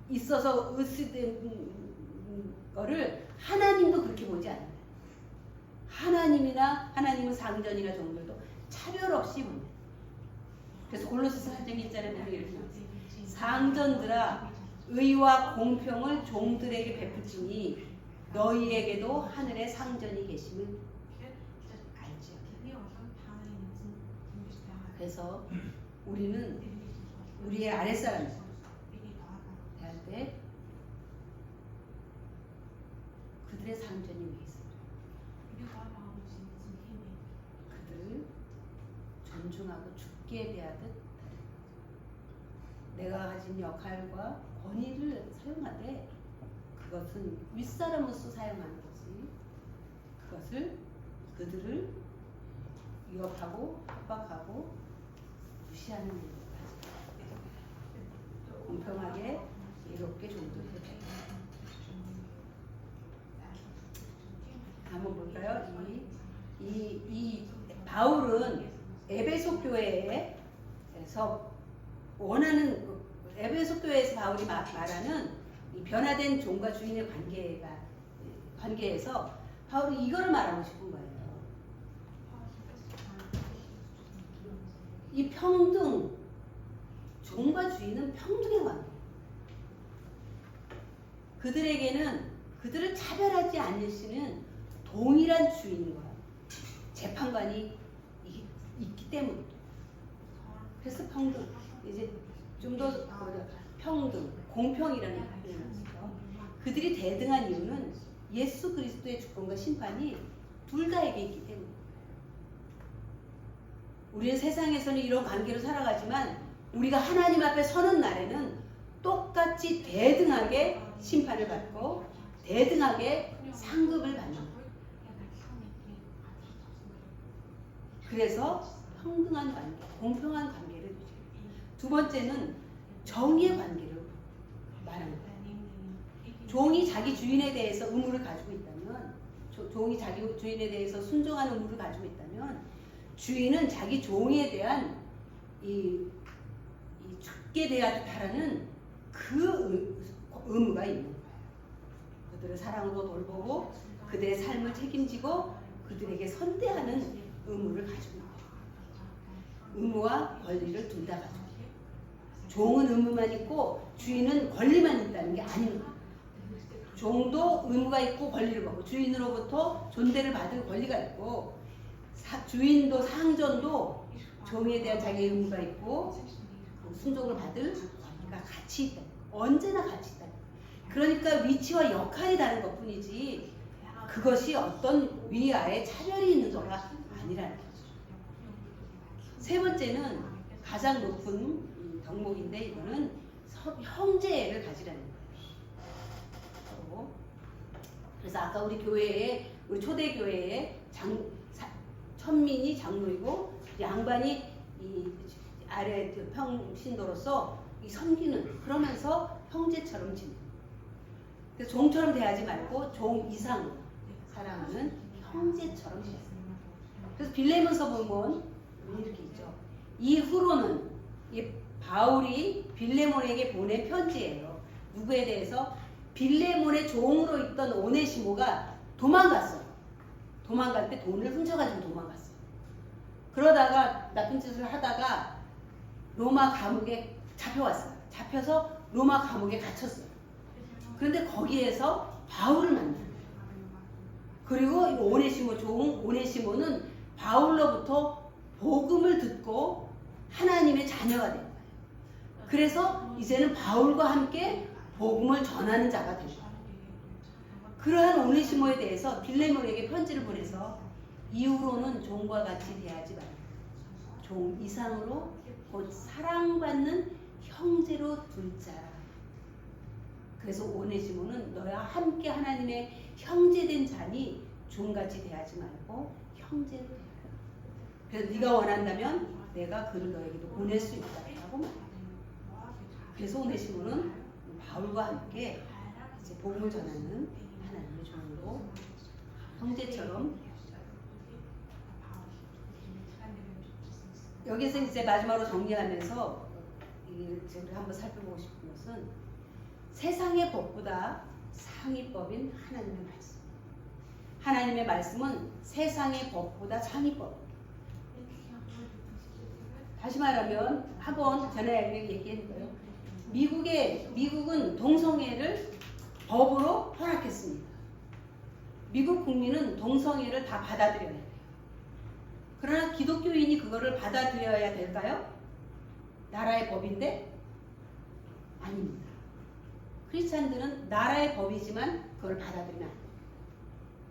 있어서 으스된 거를 하나님도 그렇게 보지 않는다. 하나님은 상전이나 종들도 차별 없이 본다. 그래서 골로새서 4장 1절에 보면 이렇게 나왔어요. 상전들아, 의와 공평을 종들에게 베풀지니 너희에게도 하늘에 상전이 계심을 알지요. 그래서 우리는 우리의 아랫사람 대할 때 그들의 상전이 왜 있습니까? 그들을 존중하고 죽게 대하듯 내가 가진 역할과 권위를 사용하되 그것은 윗사람으로서 사용하는 거지. 그것을 그들을 위협하고 협박하고 무시하는 일로 하지. 공평하게 이롭게 종도해야 돼. 한번 볼까요? 이 바울은 에베소 교회에서 원하는 에베소 교회에서 바울이 말하는 이 변화된 종과 주인의 관계에서 바울이 이거를 말하고 싶은 거예요. 이 평등, 종과 주인은 평등의 관계. 그들에게는 그들을 차별하지 않으시는 동일한 주인과 재판관이 있기 때문에. 그래서 평등, 이제 좀 더 평등, 공평이라는 표현을 쓰죠. 그들이 대등한 이유는 예수 그리스도의 주권과 심판이 둘 다에게 있기 때문에. 우리는 세상에서는 이런 관계로 살아가지만 우리가 하나님 앞에 서는 날에는 똑같이 대등하게 심판을 받고 대등하게 상급을 받는 거예요. 그래서 평등한 관계, 공평한 관계를 유지해요. 두 번째는 정의의 관계를 말하는 거예요. 종이 자기 주인에 대해서 의무를 가지고 있다면, 종이 자기 주인에 대해서 순종하는 의무를 가지고 있다면, 주인은 자기 종에 대한 이 죽게 대하듯 하라는 그 의무가 있는 거예요. 그들을 사랑으로 돌보고 그들의 삶을 책임지고 그들에게 선대하는 의무를 가지고 있는 거예요. 의무와 권리를 둘 다 가지고 있어요. 종은 의무만 있고 주인은 권리만 있다는 게 아닙니다. 종도 의무가 있고 권리를 받고 주인으로부터 존대를 받을 권리가 있고 주인도 상전도 종에 대한 자기의 의무가 있고 순종을 받을 권리가 같이 있다. 언제나 같이 있다. 그러니까 위치와 역할이 다른 것뿐이지 그것이 어떤 위아래 차별이 있는 거가 아니라는 거죠. 세 번째는 가장 높은 덕목인데 이거는 형제를 가지라는 거예요. 그래서 아까 우리 교회에 우리 초대 교회에 천민이 장로이고 양반이 이 아래 평신도로서 이 섬기는 그러면서 형제처럼 지내요. 그래서 종처럼 대하지 말고 종 이상으로 사랑하는 형제처럼 지냈어요. 그래서 빌레몬서 보면 이렇게 있죠. 이후로는 이 바울이 빌레몬에게 보낸 편지예요. 누구에 대해서? 빌레몬의 종으로 있던 오네시모가 도망갔어요. 도망갈 때 돈을 훔쳐가지고 도망갔어요. 그러다가 나쁜 짓을 하다가 로마 감옥에 잡혀왔어요. 잡혀서 로마 감옥에 갇혔어요. 그런데 거기에서 바울을 만나요. 그리고 오네시모 종 오네시모는 바울로부터 복음을 듣고 하나님의 자녀가 된 거예요. 그래서 이제는 바울과 함께 복음을 전하는 자가 되고 그러한 오네시모에 대해서 빌레몬에게 편지를 보내서 이후로는 종과 같이 대하지 말고 종 이상으로 곧 사랑받는 형제로 둘자라. 그래서 오네시모는 너와 함께 하나님의 형제된 자니 종같이 대하지 말고 형제로 대하라. 그래서 네가 원한다면 내가 그를 너에게도 보낼 수 있다고 말해요. 그래서 오네시모는 바울과 함께 이제 복음을 전하는 하나님의 종으로 형제처럼. 여기서 이제 마지막으로 정리하면서 우리 한번 살펴보고 싶은 것은 세상의 법보다 상위법인 하나님의 말씀. 하나님의 말씀은 세상의 법보다 상위법. 다시 말하면 한번 전에 얘기했고요. 미국은 동성애를 법으로 허락했습니다. 미국 국민은 동성애를 다 받아들여야 돼요. 그러나 기독교인이 그거를 받아들여야 될까요? 나라의 법인데? 아닙니다. 크리스찬들은 나라의 법이지만 그걸 받아들이면 안 돼요.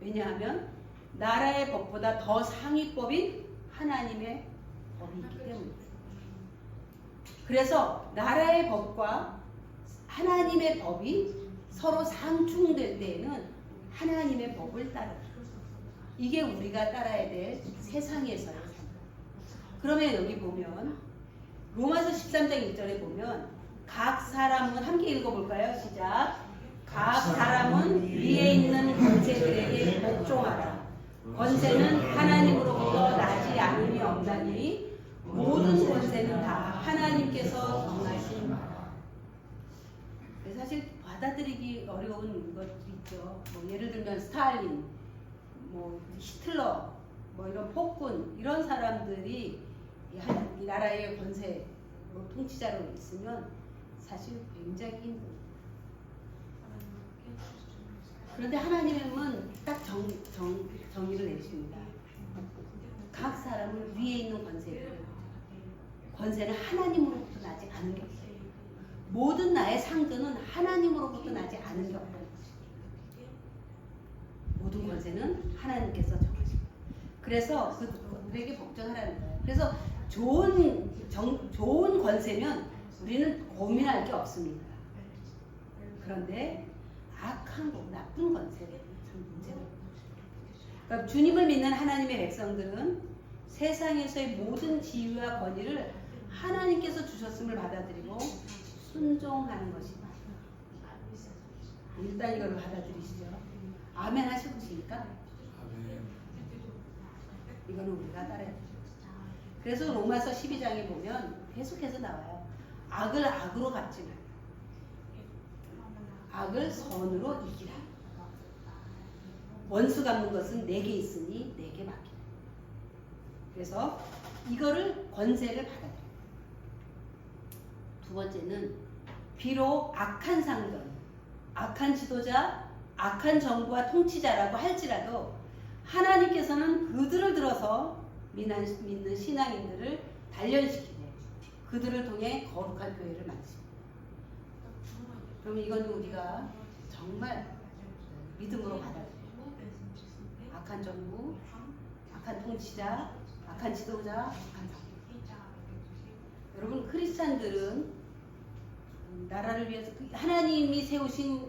왜냐하면 나라의 법보다 더 상위법인 하나님의 법이 있기 때문입니다. 그래서 나라의 법과 하나님의 법이 서로 상충될 때에는 하나님의 법을 따르라. 이게 우리가 따라야 될 세상에서의 삶. 그러면 여기 보면 로마서 13장 1절에 보면 각 사람은 함께 읽어볼까요? 시작. 각 사람은 위에 있는 권세들에게 복종하라. 권세는 하나님으로부터 나지 않음이 없나니 모든 권세는 다 하나님께서 정하신 바라. 사실 받아들이기 어려운 것도 있죠. 뭐 예를 들면 스탈린, 뭐 히틀러, 뭐 이런 폭군 이런 사람들이 이 나라의 권세 통치자로 있으면 사실 굉장히 힘들어요. 그런데 하나님은 딱 정의를 내십니다. 각 사람은 위에 있는 권세는 하나님으로부터 나지 않은 게 없어요. 모든 나의 상급은 하나님으로부터 나지 않은 게 없다는 것입니다. 모든 권세는 하나님께서 정하십니다. 그래서 그들에게 복종하라는 거예요. 그래서 좋은 권세면 우리는 고민할 게 없습니다. 그런데 악한 거, 나쁜 권세는 참 문제가 있는 것입니다. 그러니까 주님을 믿는 하나님의 백성들은 세상에서의 모든 지위와 권위를 하나님께서 주셨음을 받아들이고 순종하는 것입니다. 일단 이걸 받아들이시죠. 아멘 하시겠습니까? 이거는 우리가 따라야 돼요. 그래서 로마서 12장에 보면 계속해서 나와요. 악을 악으로 갚지 말고 악을 선으로 이기라. 원수 갚는 것은 내게 있으니 내게 맡기라. 그래서 이거를 권세를 받아들여요. 두 번째는 비록 악한 상권, 악한 지도자, 악한 정부와 통치자라고 할지라도 하나님께서는 그들을 들어서 믿는 신앙인들을 단련시키고 그들을 통해 거룩한 교회를 만드십니다. 그럼 이건 우리가 정말 믿음으로 받아들여요. 악한 정부, 악한 통치자, 악한 지도자, 악한 정부. 여러분 크리스찬들은 나라를 위해서 하나님이 세우신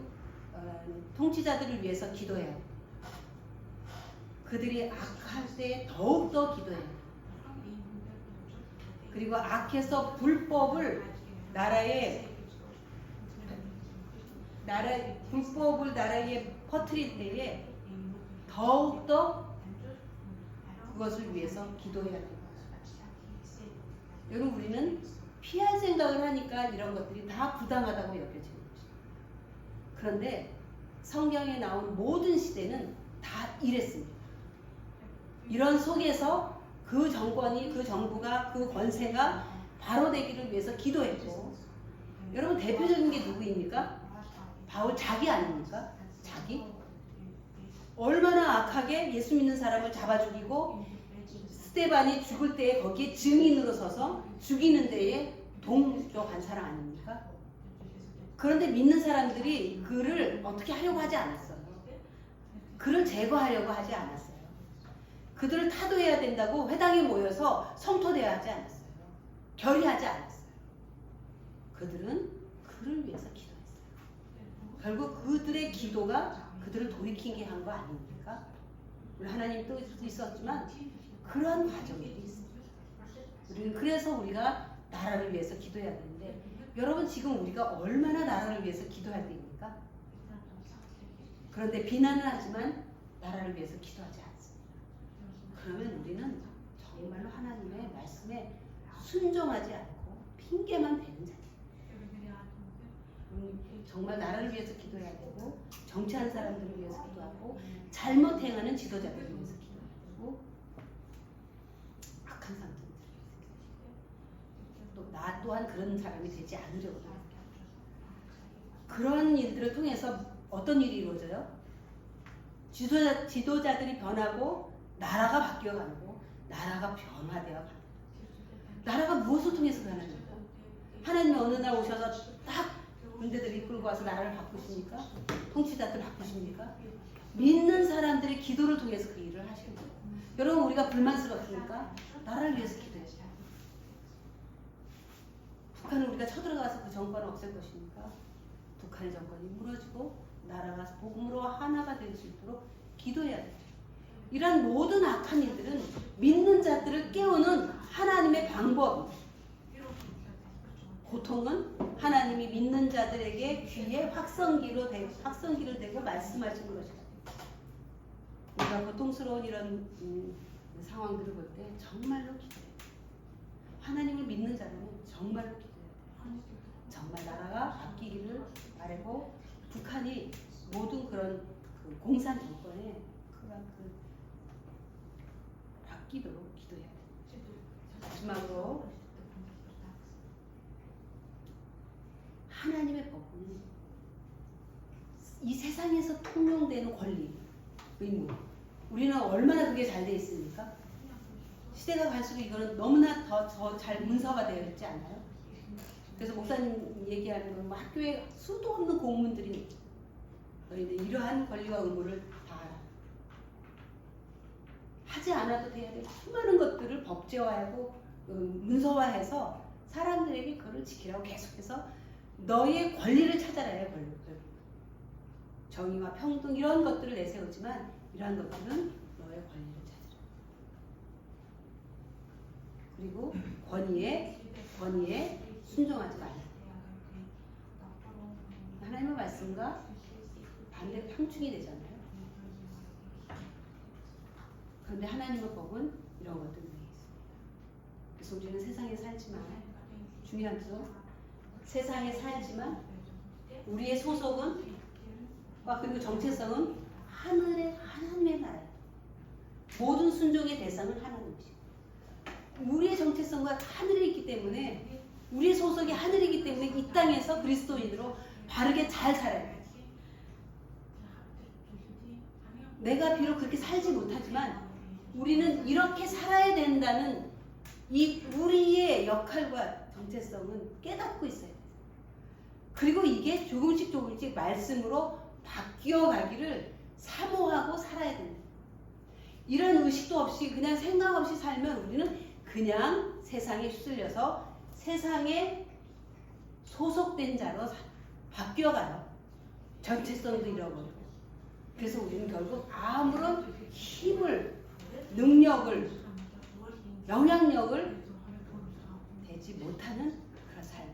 통치자들을 위해서 기도해요. 그들이 악할 때 더욱더 기도해요. 그리고 악해서 불법을 나라에 퍼뜨릴 때에 더욱더 그것을 위해서 기도해야 됩니다. 여러분 우리는 피할 생각을 하니까 이런 것들이 다 부당하다고 여겨지는 것입니다. 그런데 성경에 나온 모든 시대는 다 이랬습니다. 이런 속에서 그 정권이, 그 정부가, 그 권세가 바로 되기를 위해서 기도했고, 여러분 대표적인 게 누구입니까? 바울 자기 아닙니까? 자기? 얼마나 악하게 예수 믿는 사람을 잡아 죽이고 스데반이 죽을 때에 거기에 증인으로 서서 죽이는 데에 동조한 사람 아닙니까? 그런데 믿는 사람들이 그를 어떻게 하려고 하지 않았어요. 그를 제거하려고 하지 않았어요. 그들을 타도해야 된다고 회당에 모여서 성토되어야 하지 않았어요. 결의하지 않았어요. 그들은 그를 위해서 기도했어요. 결국 그들의 기도가 그들을 돌이키게 한 거 아닙니까? 우리 하나님 뜻도 있었지만 그러한 과정이 있습니다. 우리는 그래서 우리가 나라를 위해서 기도해야 되는데, 여러분 지금 우리가 얼마나 나라를 위해서 기도해야 됩니까? 그런데 비난을 하지만 나라를 위해서 기도하지 않습니다. 그러면 우리는 정말로 하나님의 말씀에 순종하지 않고 핑계만 대는 자들. 정말 나라를 위해서 기도해야 되고, 정치하는 사람들을 위해서 기도하고, 잘못 행하는 지도자들을 위해서 기도해야 되고, 악한 사람들을 위해서 기도해야 되고, 또 나 또한 그런 사람이 되지 않으려고 합니다. 그런 일들을 통해서 어떤 일이 이루어져요? 지도자들이 변하고 나라가 바뀌어가고 나라가 변화되어 가는. 나라가 무엇을 통해서 변합니까? 하나님이 어느 날 오셔서 딱 군대들 이끌고 와서 나라를 바꾸십니까? 통치자들 바꾸십니까? 믿는 사람들이 기도를 통해서 그 일을 하시는 거예요. 여러분 우리가 불만스럽습니까? 나라를 위해서 기도해야죠. 북한을 우리가 쳐들어가서 그 정권을 없앨 것입니까? 북한의 정권이 무너지고 나라가 복음으로 하나가 될 수 있도록 기도해야 돼요. 이런 모든 악한 일들은 믿는 자들을 깨우는 하나님의 방법. 고통은 하나님이 믿는 자들에게 귀에 확성기를 대고 말씀하시는 것이다. 우리가 고통스러운 이런 상황들을 볼 때 정말로 기도해야 돼요. 하나님을 믿는 자라면 정말로 기도해야 돼요. 정말 나라가 바뀌기를 바라고 북한이 모든 그런 그 공산 정권에 바뀌도록 기도해야 돼요. 마지막으로 하나님의 법은 이 세상에서 통용되는 권리, 의무. 우리는 얼마나 그게 잘 돼 있습니까? 시대가 갈수록 이거는 너무나 더 잘 문서가 되어 있지 않아요? 그래서 목사님 얘기하는 건 학교에 수도 없는 공문들이 너희들 이러한 권리와 의무를 다 알아. 하지 않아도 돼야 될 수많은 것들을 법제화하고 문서화해서 사람들에게 그걸 지키라고 계속해서 너의 권리를 찾아라 해요. 권리. 정의와 평등 이런 것들을 내세우지만 이러한 것들은 너의 권리를 찾으라. 그리고 권위에 순종하지 말라. 하나님의 말씀과 반대로 상충이 되잖아요. 그런데 하나님의 법은 이런 것들이 있습니다. 그래서 우리는 세상에 살지만 중요하죠. 세상에 살지만 우리의 소속은 그리고 정체성은 하나님의 나라예요. 모든 순종의 대상은 하나님이시고 우리의 정체성과 하늘에 있기 때문에 우리의 소속이 하늘이기 때문에 이 땅에서 그리스도인으로 바르게 잘 살아야 돼요. 내가 비록 그렇게 살지 못하지만 우리는 이렇게 살아야 된다는 이 우리의 역할과 정체성은 깨닫고 있어야 돼요. 그리고 이게 조금씩 말씀으로 바뀌어 가기를 사모하고 살아야 됩니다. 이런 의식도 없이 그냥 생각 없이 살면 우리는 그냥 세상에 휩쓸려서 세상에 소속된 자로 바뀌어가요. 정체성도 잃어버리고. 그래서 우리는 결국 아무런 힘을, 능력을, 영향력을 되지 못하는 그런 삶.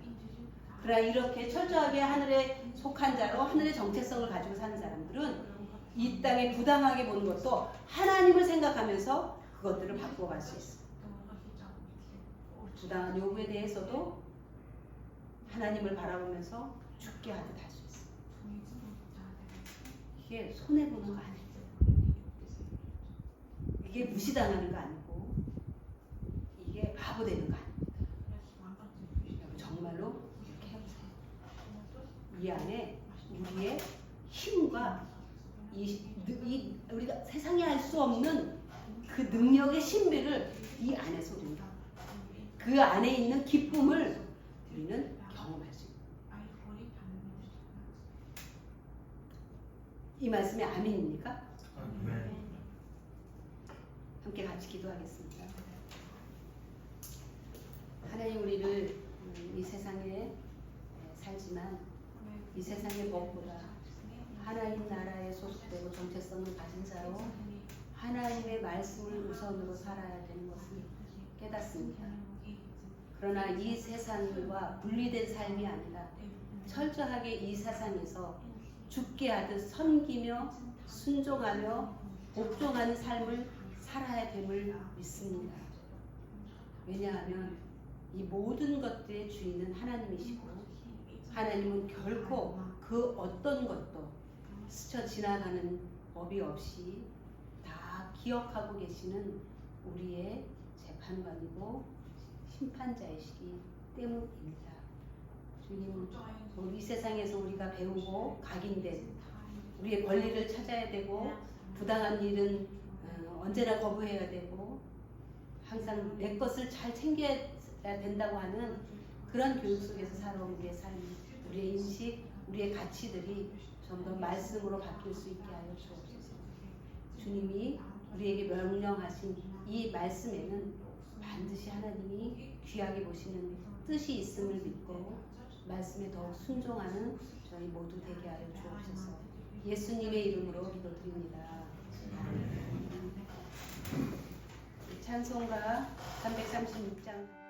그러나 이렇게 철저하게 하늘에 속한 자로 하늘의 정체성을 가지고 사는 사람들은 이 땅에 부당하게 보는 것도 하나님을 생각하면서 그것들을 바꿔갈 수 있어요. 부당한 요구에 대해서도 하나님을 바라보면서 죽게 하듯 할 수 있어요. 이게 손해보는 거 아니에요. 이게 무시당하는 거 아니고 이게 바보 되는 거 아닙니다. 정말로 이렇게 해보세요. 이 안에 우리의 힘과 우리가 세상에 알 수 없는 그 능력의 신비를 이 안에서 우리는 그 안에 있는 기쁨을 우리는 경험할 수 있습니다. 이 말씀이 아멘입니까? 네. 함께 같이 기도하겠습니다. 하나님, 우리를 이 세상에 살지만 이 세상의 법보다 하나님 나라에 소속되고 정체성을 가진 자로 하나님의 말씀을 우선으로 살아야 되는 것을 깨닫습니다. 그러나 이 세상과 분리된 삶이 아니라 철저하게 이 세상에서 죽게 하듯 섬기며 순종하며 복종하는 삶을 살아야 됨을 믿습니다. 왜냐하면 이 모든 것들의 주인은 하나님이시고 하나님은 결코 그 어떤 것도 스쳐 지나가는 법이 없이 다 기억하고 계시는 우리의 재판관이고 심판자이시기 때문입니다. 주님, 이 세상에서 우리가 배우고 각인된 우리의 권리를 찾아야 되고 부당한 일은 언제나 거부해야 되고 항상 내 것을 잘 챙겨야 된다고 하는 그런 교육 속에서 살아온 우리의 삶, 우리의 인식, 우리의 가치들이 좀 더 말씀으로 바뀔 수 있게 하여 주옵소서. 주님이 우리에게 명령하신 이 말씀에는 반드시 하나님이 귀하게 보시는 뜻이 있음을 믿고 말씀에 더욱 순종하는 저희 모두 되게 하여 주옵소서. 예수님의 이름으로 기도드립니다. 찬송가 336장